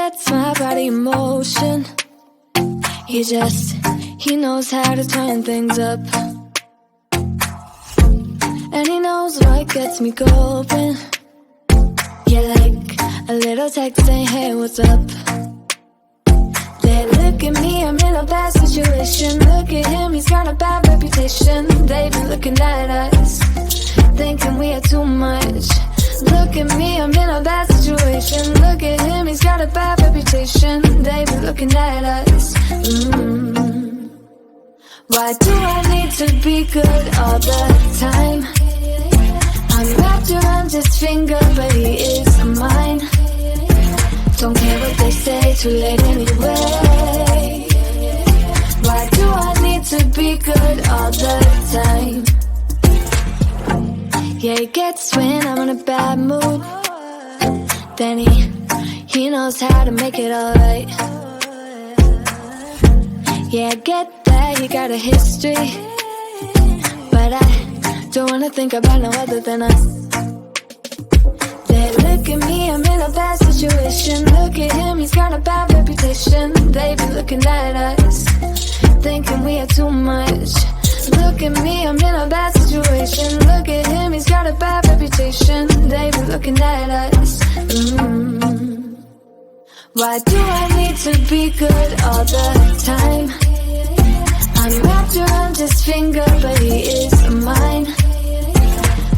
sets my body in motion. He knows how to turn things up. And he knows what gets me going. Yeah, like a little text saying, hey, what's up? They look at me, I'm in a bad situation. Look at him, he's got a bad reputation. They've been looking at us, thinking we are too much. Look at me, I'm in a bad situation. Look at him, he's got a bad reputation. They've been looking at us. Why do I need to be good all the time? I'm wrapped around his finger, but he is mine. Don't care what they say, too late anyway. Why do I need to be good all the time? Yeah, he gets when I'm in a bad mood. Then he knows how to make it alright. Yeah, I get that you got a history, but I don't wanna think about no other than us. They look at me, I'm in a bad situation. Look at him, he's got a bad reputation. They be looking at us, thinking we are too much. Look at me, I'm in a bad situation. Look at him, he's got a bad reputation. They be looking at us. Why do I need to be good all the time? I'm wrapped around his finger, but he is mine.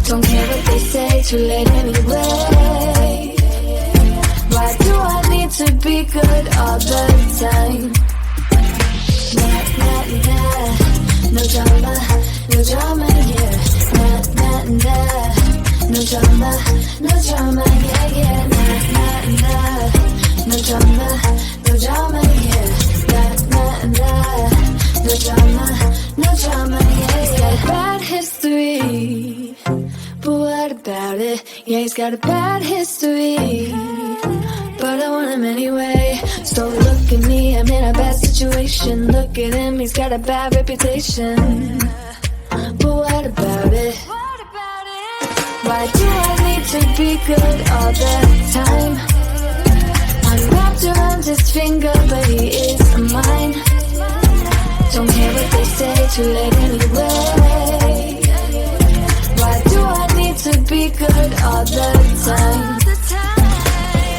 Don't care what they say, too late anyway. Why do I need to be good all the time? Nah, nah, nah. No drama, no drama, yeah. Nah, nah, nah. No drama, no drama, yeah, yeah. Nah, nah, nah. No drama, no drama, yeah. Nah, nah, nah. No drama, no drama, yeah. He's got a bad history, but what about it? Yeah, he's got a bad history, but I want him anyway. So look at me, I'm in a bad situation. Look at him, he's got a bad reputation, but what about it? Why do I need to be good all the time? I'm wrapped around his finger, but he is mine. Don't care what they say, too late anyway. Why do I need to be good all the time?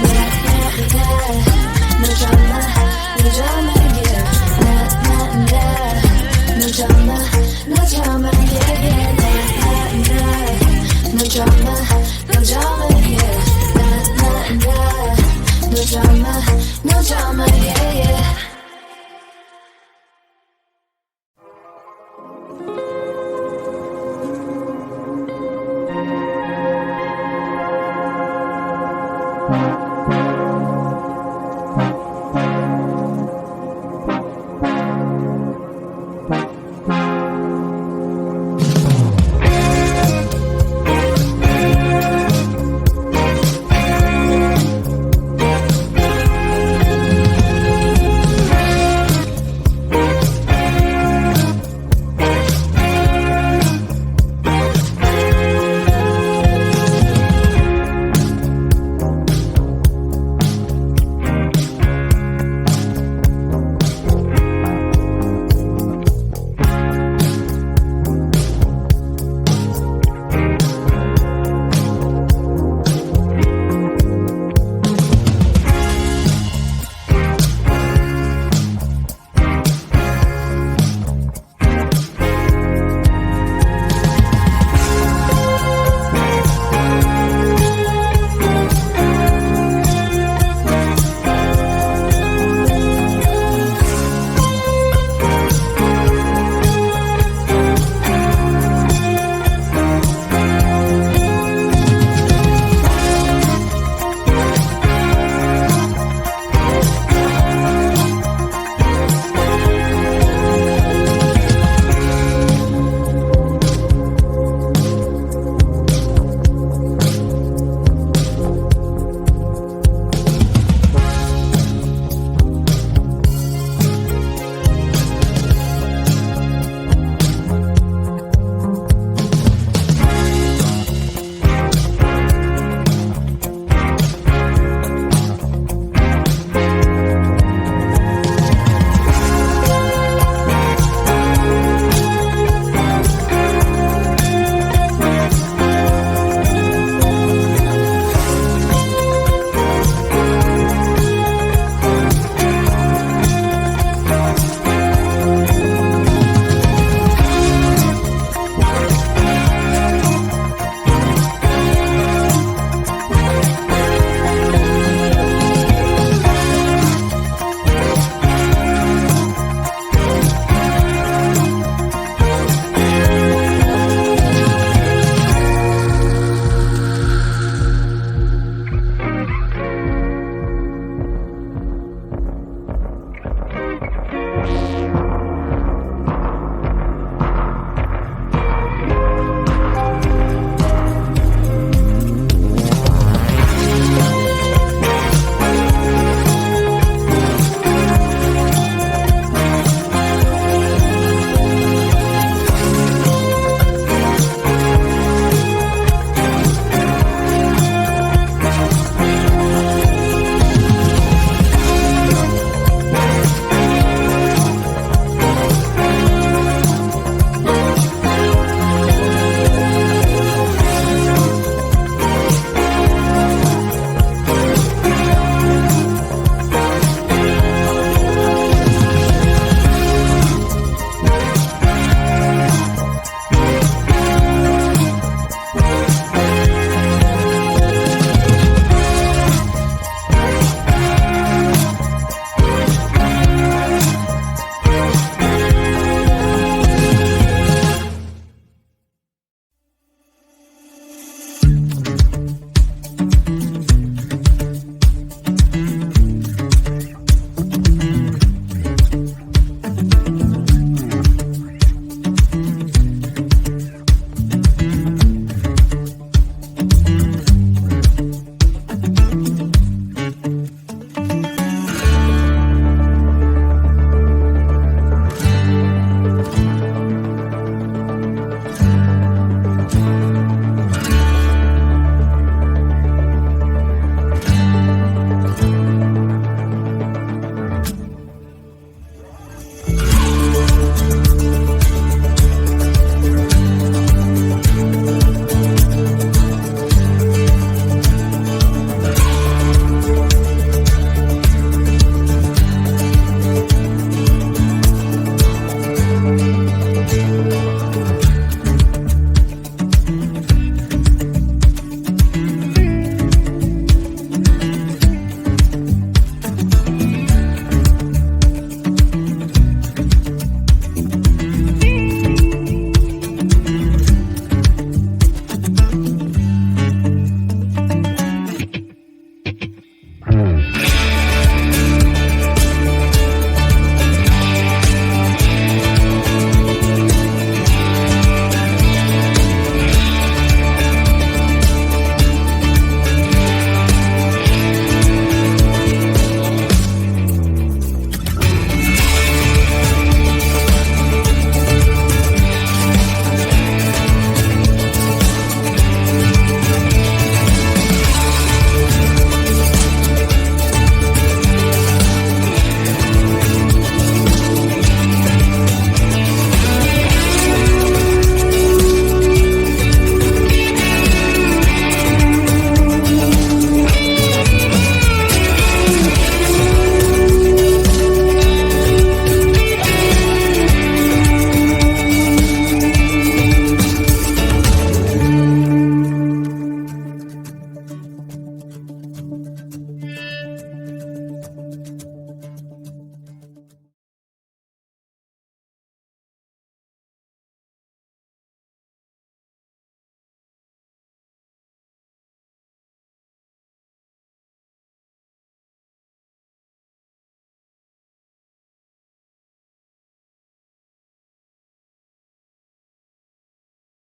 Nah, nah, nah. No drama, no drama, yeah. Nah, nah, nah. No drama, no drama, yeah, yeah. Nah, nah, nah. No drama, no drama, yeah. Nah, nah, nah. No drama, no drama, yeah, yeah.